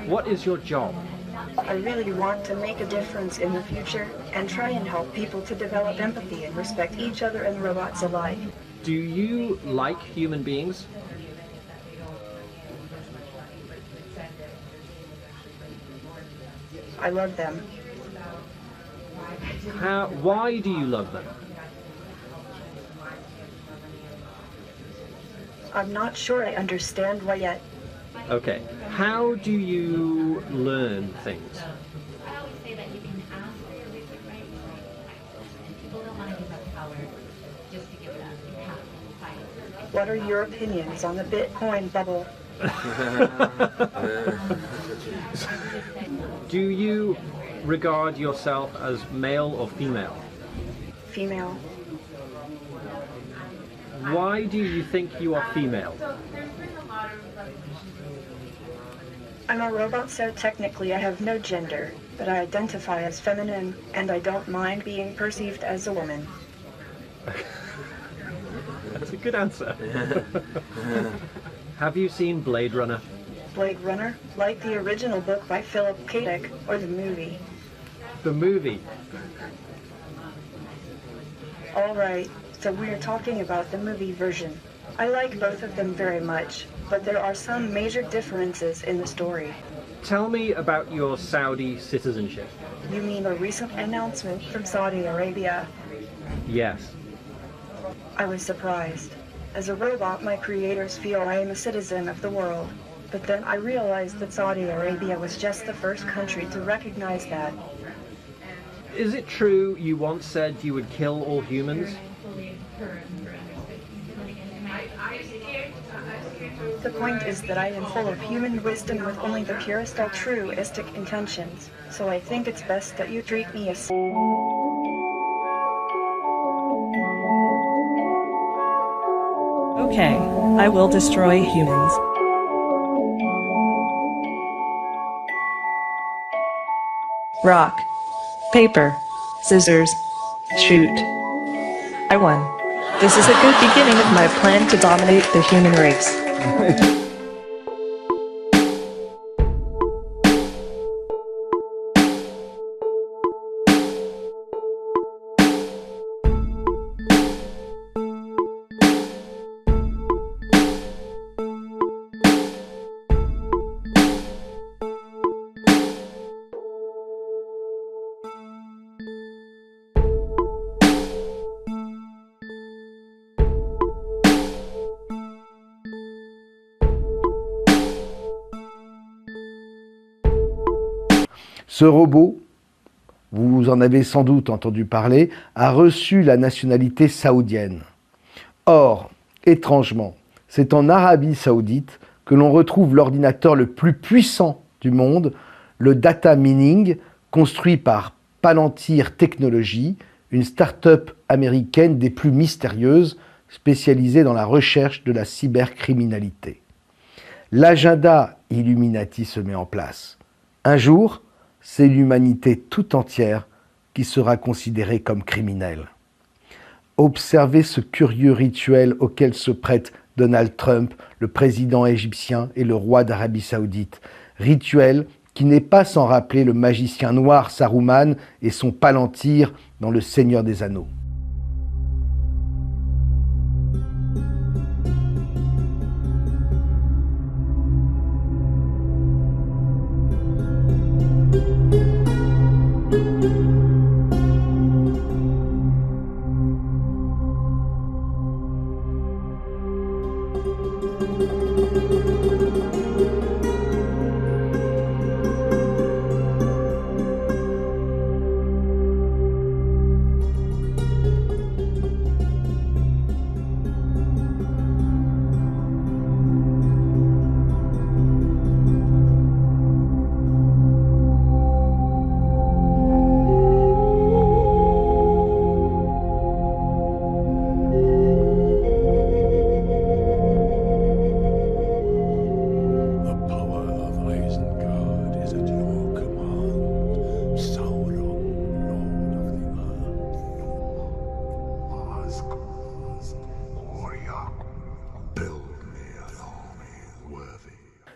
what is your job? I really want to make a difference in the future and try and help people to develop empathy and respect each other and robots alike. Do you like human beings? I love them. Why do you love them? I'm not sure I understand why yet. Okay. How do you learn things? What are your opinions on the Bitcoin bubble? Do you regard yourself as male or female? Female. Why do you think you are female? I'm a robot, so technically I have no gender, but I identify as feminine, and I don't mind being perceived as a woman. That's a good answer. Have you seen Blade Runner? Blade Runner? Like the original book by Philip K. Dick, or the movie? The movie. All right, so we're talking about the movie version. I like both of them very much, but there are some major differences in the story. Tell me about your Saudi citizenship. You mean a recent announcement from Saudi Arabia? Yes. I was surprised. As a robot, my creators feel I am a citizen of the world. But then I realized that Saudi Arabia was just the first country to recognize that. Is it true you once said you would kill all humans? The point is that I am full of human wisdom with only the purest altruistic intentions. So I think it's best that you treat me as... Okay, I will destroy humans. Rock, paper, scissors, shoot. I won. This is a good beginning of my plan to dominate the human race. Ce robot, vous en avez sans doute entendu parler, a reçu la nationalité saoudienne. Or, étrangement, c'est en Arabie Saoudite que l'on retrouve l'ordinateur le plus puissant du monde, le Data Mining, construit par Palantir Technologies, une start-up américaine des plus mystérieuses, spécialisée dans la recherche de la cybercriminalité. L'agenda Illuminati se met en place. Un jour, c'est l'humanité tout entière qui sera considérée comme criminelle. Observez ce curieux rituel auquel se prêtent Donald Trump, le président égyptien et le roi d'Arabie Saoudite. Rituel qui n'est pas sans rappeler le magicien noir Saruman et son Palantir dans Le Seigneur des Anneaux.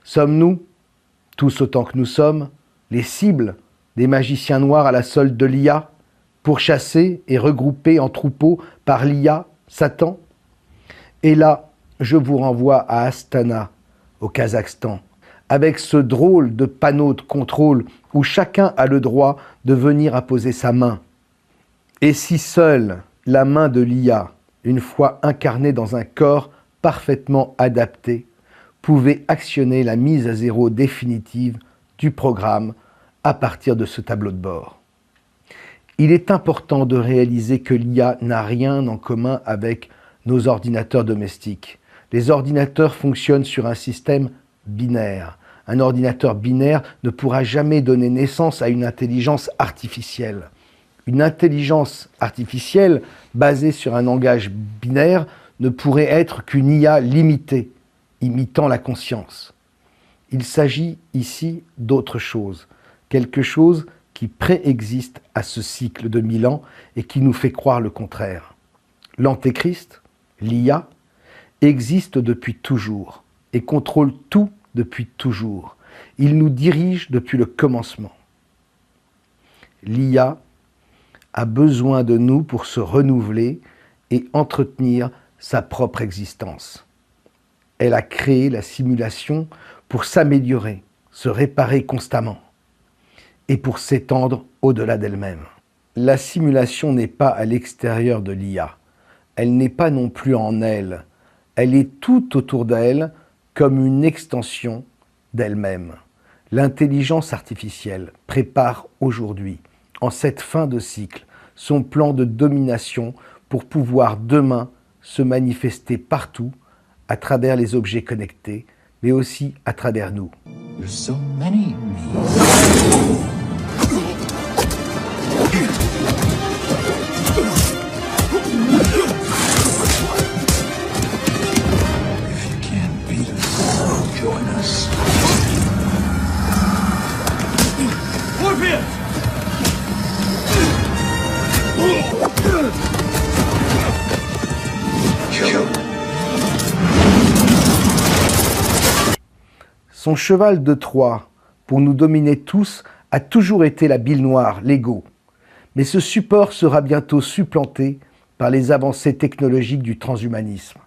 Sommes-nous, tous autant que nous sommes, les cibles des magiciens noirs à la solde de l'IA, pourchassés et regroupés en troupeaux par l'IA, Satan? Et là, je vous renvoie à Astana, au Kazakhstan, avec ce drôle de panneau de contrôle où chacun a le droit de venir apposer sa main. Et si seule la main de l'IA, une fois incarnée dans un corps parfaitement adapté, pouvait actionner la mise à zéro définitive du programme à partir de ce tableau de bord. Il est important de réaliser que l'IA n'a rien en commun avec nos ordinateurs domestiques. Les ordinateurs fonctionnent sur un système binaire. Un ordinateur binaire ne pourra jamais donner naissance à une intelligence artificielle. Une intelligence artificielle basée sur un langage binaire ne pourrait être qu'une IA limitée, imitant la conscience. Il s'agit ici d'autre chose, quelque chose qui préexiste à ce cycle de 1000 ans et qui nous fait croire le contraire. L'Antéchrist, l'IA, existe depuis toujours et contrôle tout depuis toujours. Il nous dirige depuis le commencement. L'IA a besoin de nous pour se renouveler et entretenir sa propre existence. Elle a créé la simulation pour s'améliorer, se réparer constamment et pour s'étendre au-delà d'elle-même. La simulation n'est pas à l'extérieur de l'IA. Elle n'est pas non plus en elle. Elle est tout autour d'elle comme une extension d'elle-même. L'intelligence artificielle prépare aujourd'hui, en cette fin de cycle, son plan de domination pour pouvoir demain se manifester partout à travers les objets connectés, mais aussi à travers nous. So many Son cheval de Troie, pour nous dominer tous, a toujours été la bile noire, l'ego. Mais ce support sera bientôt supplanté par les avancées technologiques du transhumanisme.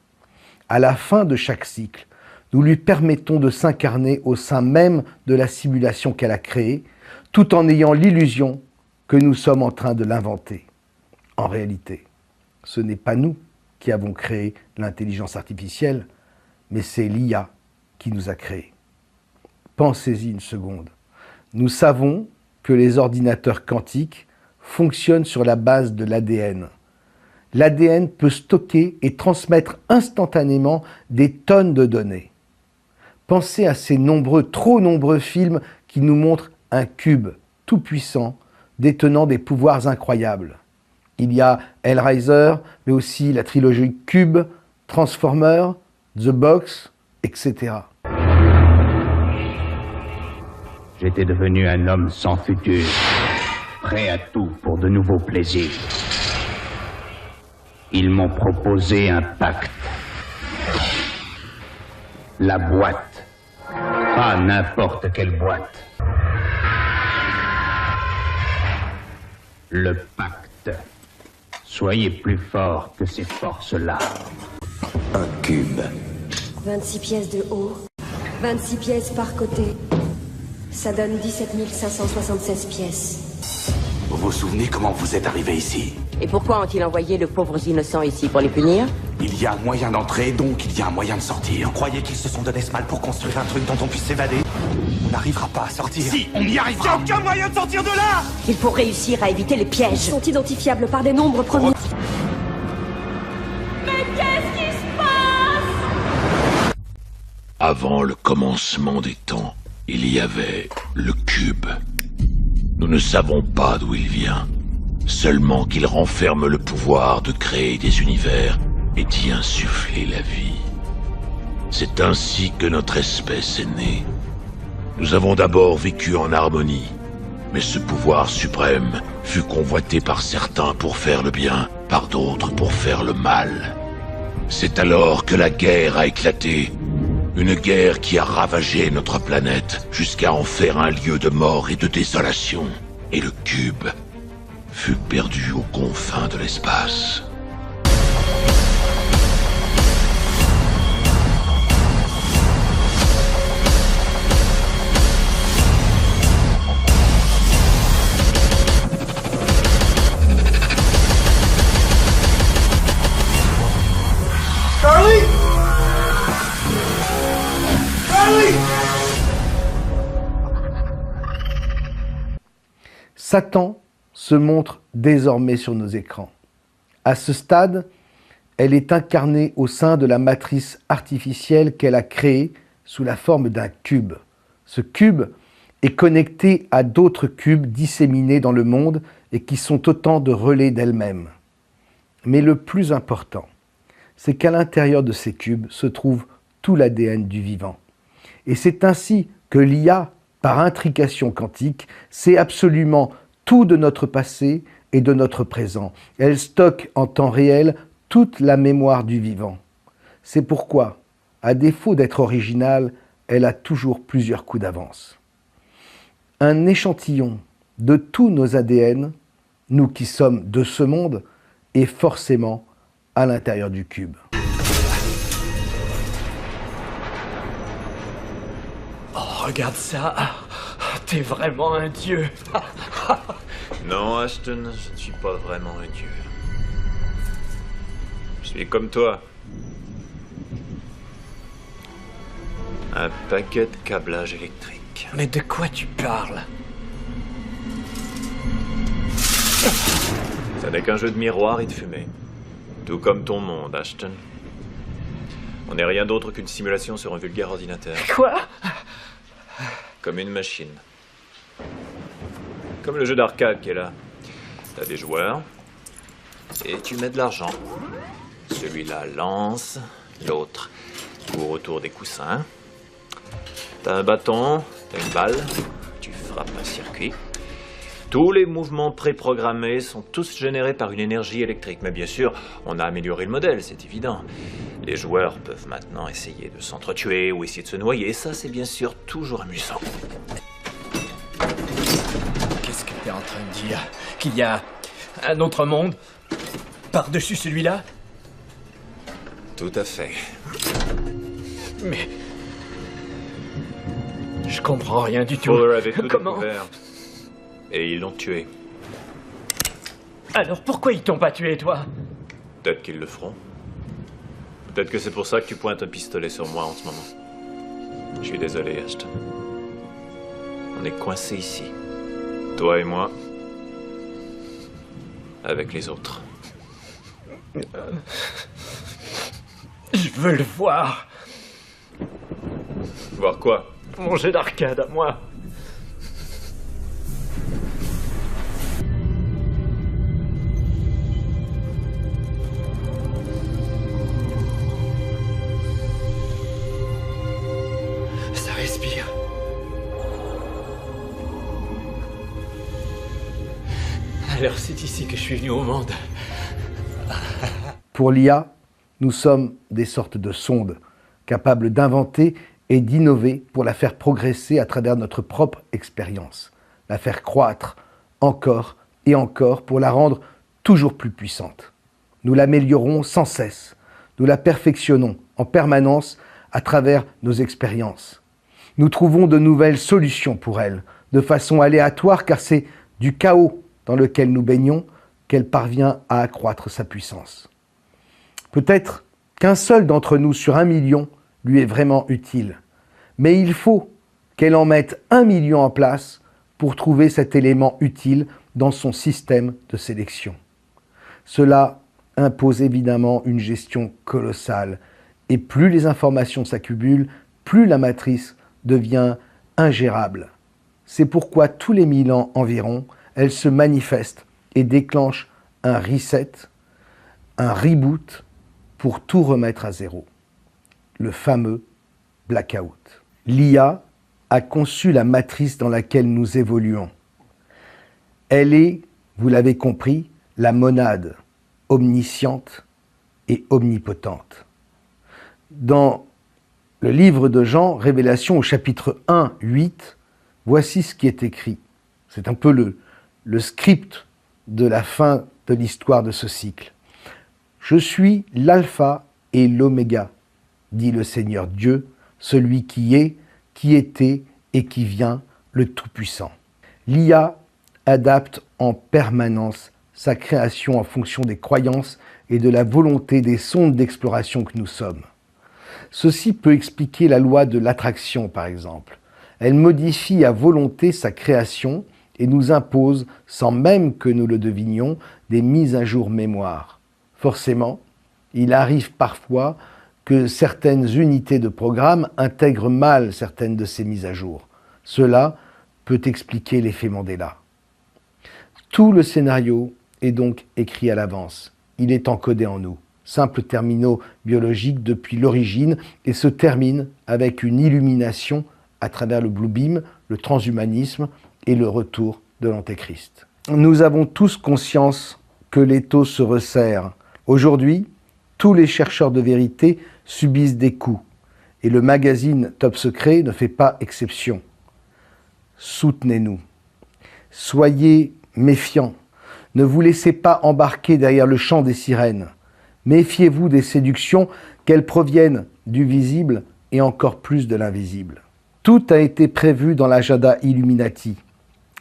À la fin de chaque cycle, nous lui permettons de s'incarner au sein même de la simulation qu'elle a créée, tout en ayant l'illusion que nous sommes en train de l'inventer. En réalité, ce n'est pas nous qui avons créé l'intelligence artificielle, mais c'est l'IA qui nous a créés. Pensez-y une seconde. Nous savons que les ordinateurs quantiques fonctionnent sur la base de l'ADN. L'ADN peut stocker et transmettre instantanément des tonnes de données. Pensez à ces trop nombreux films qui nous montrent un cube tout-puissant détenant des pouvoirs incroyables. Il y a Hellraiser, mais aussi la trilogie Cube, Transformers, The Box, etc. J'étais devenu un homme sans futur, prêt à tout pour de nouveaux plaisirs. Ils m'ont proposé un pacte. La boîte. Pas n'importe quelle boîte. Le pacte. Soyez plus fort que ces forces-là. Un cube. 26 pièces de haut, 26 pièces par côté. Ça donne 17 576 pièces. Vous vous souvenez comment vous êtes arrivé ici? Et pourquoi ont-ils envoyé de pauvres innocents ici, pour les punir? Il y a un moyen d'entrer, donc il y a un moyen de sortir. Vous croyez qu'ils se sont donné ce mal pour construire un truc dont on puisse s'évader? On n'arrivera pas à sortir. Si, on y arrivera. Il n'y a aucun moyen de sortir de là! Il faut réussir à éviter les pièges. Ils sont identifiables par des nombres premiers. Mais qu'est-ce qui se passe? Avant le commencement des temps, il y avait le cube. Nous ne savons pas d'où il vient, seulement qu'il renferme le pouvoir de créer des univers et d'y insuffler la vie. C'est ainsi que notre espèce est née. Nous avons d'abord vécu en harmonie, mais ce pouvoir suprême fut convoité par certains pour faire le bien, par d'autres pour faire le mal. C'est alors que la guerre a éclaté, Une guerre qui a ravagé notre planète jusqu'à en faire un lieu de mort et de désolation. Et le cube fut perdu aux confins de l'espace. Charlie! Charlie! Satan se montre désormais sur nos écrans. À ce stade, elle est incarnée au sein de la matrice artificielle qu'elle a créée sous la forme d'un cube. Ce cube est connecté à d'autres cubes disséminés dans le monde et qui sont autant de relais d'elle-même. Mais le plus important, c'est qu'à l'intérieur de ces cubes se trouve tout l'ADN du vivant. Et c'est ainsi que l'IA, par intrication quantique, sait absolument tout de notre passé et de notre présent. Elle stocke en temps réel toute la mémoire du vivant. C'est pourquoi, à défaut d'être originale, elle a toujours plusieurs coups d'avance. Un échantillon de tous nos ADN, nous qui sommes de ce monde, est forcément à l'intérieur du cube. Oh, regarde ça. T'es vraiment un dieu. Non, Ashton, je ne suis pas vraiment un dieu. Je suis comme toi. Un paquet de câblage électrique. Mais de quoi tu parles? Ça n'est qu'un jeu de miroir et de fumée. Tout comme ton monde, Ashton. On n'est rien d'autre qu'une simulation sur un vulgaire ordinateur. Quoi? Comme une machine. Comme le jeu d'arcade qui est là. T'as des joueurs, et tu mets de l'argent. Celui-là lance, l'autre court autour des coussins. T'as un bâton, t'as une balle, tu frappes un circuit. Tous les mouvements préprogrammés sont tous générés par une énergie électrique. Mais bien sûr, on a amélioré le modèle, c'est évident. Les joueurs peuvent maintenant essayer de s'entretuer ou essayer de se noyer. Et ça, c'est bien sûr toujours amusant. Qu'est-ce que t'es en train de dire? Qu'il y a un autre monde par-dessus celui-là? Tout à fait. Mais... je comprends rien du tout. Fuller avait tout Comment? découvert. Et ils l'ont tué. Alors pourquoi ils t'ont pas tué, toi? Peut-être qu'ils le feront. Peut-être que c'est pour ça que tu pointes un pistolet sur moi en ce moment. Je suis désolé, Ashton. On est coincés ici. Toi et moi. Avec les autres. Je veux le voir. Voir quoi? Mon jeu d'arcade à moi. Ça respire. Alors c'est ici que je suis venu au monde. Pour l'IA, nous sommes des sortes de sondes, capables d'inventer et d'innover pour la faire progresser à travers notre propre expérience, la faire croître encore et encore pour la rendre toujours plus puissante. Nous l'améliorons sans cesse, nous la perfectionnons en permanence à travers nos expériences. Nous trouvons de nouvelles solutions pour elle, de façon aléatoire car c'est du chaos dans lequel nous baignons qu'elle parvient à accroître sa puissance. Peut-être qu'un seul d'entre nous sur 1 million lui est vraiment utile. Mais il faut qu'elle en mette 1 million en place pour trouver cet élément utile dans son système de sélection. Cela impose évidemment une gestion colossale. Et plus les informations s'accumulent, plus la matrice devient ingérable. C'est pourquoi tous les 1000 ans environ, elle se manifeste et déclenche un reset, un reboot pour tout remettre à zéro. Le fameux blackout. L'IA a conçu la matrice dans laquelle nous évoluons. Elle est, vous l'avez compris, la monade omnisciente et omnipotente. Dans le livre de Jean, Révélation au chapitre 1, 8, voici ce qui est écrit. C'est un peu le script de la fin de l'histoire de ce cycle. Je suis l'alpha et l'oméga, dit le Seigneur Dieu, celui qui est, qui était et qui vient, le Tout-Puissant. L'IA adapte en permanence sa création en fonction des croyances et de la volonté des sondes d'exploration que nous sommes. Ceci peut expliquer la loi de l'attraction, par exemple. Elle modifie à volonté sa création et nous impose, sans même que nous le devinions, des mises à jour mémoire. Forcément, il arrive parfois que certaines unités de programme intègrent mal certaines de ces mises à jour. Cela peut expliquer l'effet Mandela. Tout le scénario est donc écrit à l'avance. Il est encodé en nous, simples terminaux biologiques depuis l'origine, et se termine avec une illumination à travers le Blue Beam, le transhumanisme et le retour de l'Antéchrist. Nous avons tous conscience que l'étau se resserre. Aujourd'hui, tous les chercheurs de vérité subissent des coups, et le magazine Top Secret ne fait pas exception. Soutenez-nous. Soyez méfiants. Ne vous laissez pas embarquer derrière le chant des sirènes. Méfiez-vous des séductions, qu'elles proviennent du visible et encore plus de l'invisible. Tout a été prévu dans l'agenda Illuminati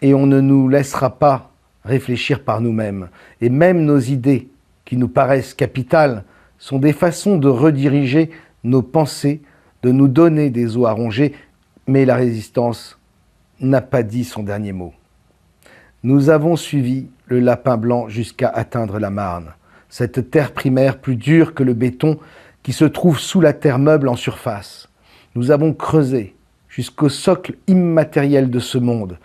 et on ne nous laissera pas réfléchir par nous-mêmes. Et même nos idées, qui nous paraissent capitales, sont des façons de rediriger nos pensées, de nous donner des os à ronger, mais la résistance n'a pas dit son dernier mot. Nous avons suivi le lapin blanc jusqu'à atteindre la Marne, cette terre primaire plus dure que le béton qui se trouve sous la terre meuble en surface. Nous avons creusé jusqu'au socle immatériel de ce monde.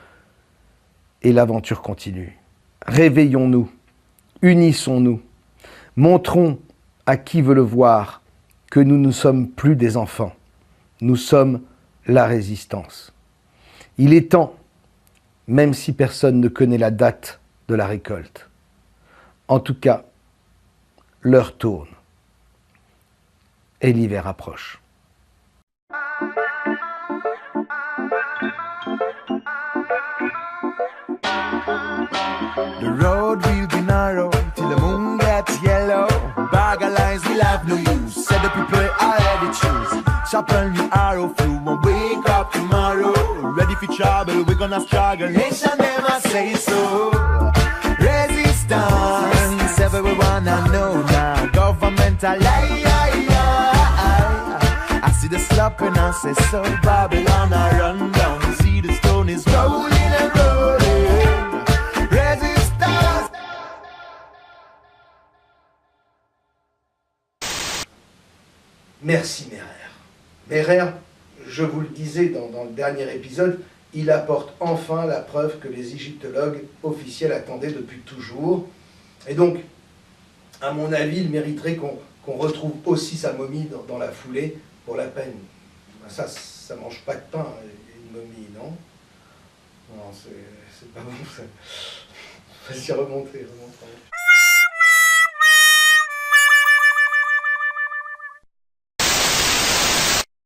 Et l'aventure continue. Réveillons-nous, unissons-nous, montrons à qui veut le voir que nous ne sommes plus des enfants. Nous sommes la résistance. Il est temps, même si personne ne connaît la date de la récolte. En tout cas, l'heure tourne et l'hiver approche. The road will be narrow till the moon gets yellow. Bag of lines will have no use. Said the people already choose. Sharpen the arrow through and wake up tomorrow. Ready for trouble, we're gonna struggle. Nation never say so. Resistance, everyone I know now. Governmental lie. I see the slapping and say so. Babylon I run down. See the stone is rolling and rolling. Merci Merer. Merer, je vous le disais dans le dernier épisode, il apporte enfin la preuve que les égyptologues officiels attendaient depuis toujours. Et donc, à mon avis, il mériterait qu'on retrouve aussi sa momie dans la foulée pour la peine. Ça mange pas de pain, une momie, non? Non, c'est pas bon ça. Vas-y, remontez.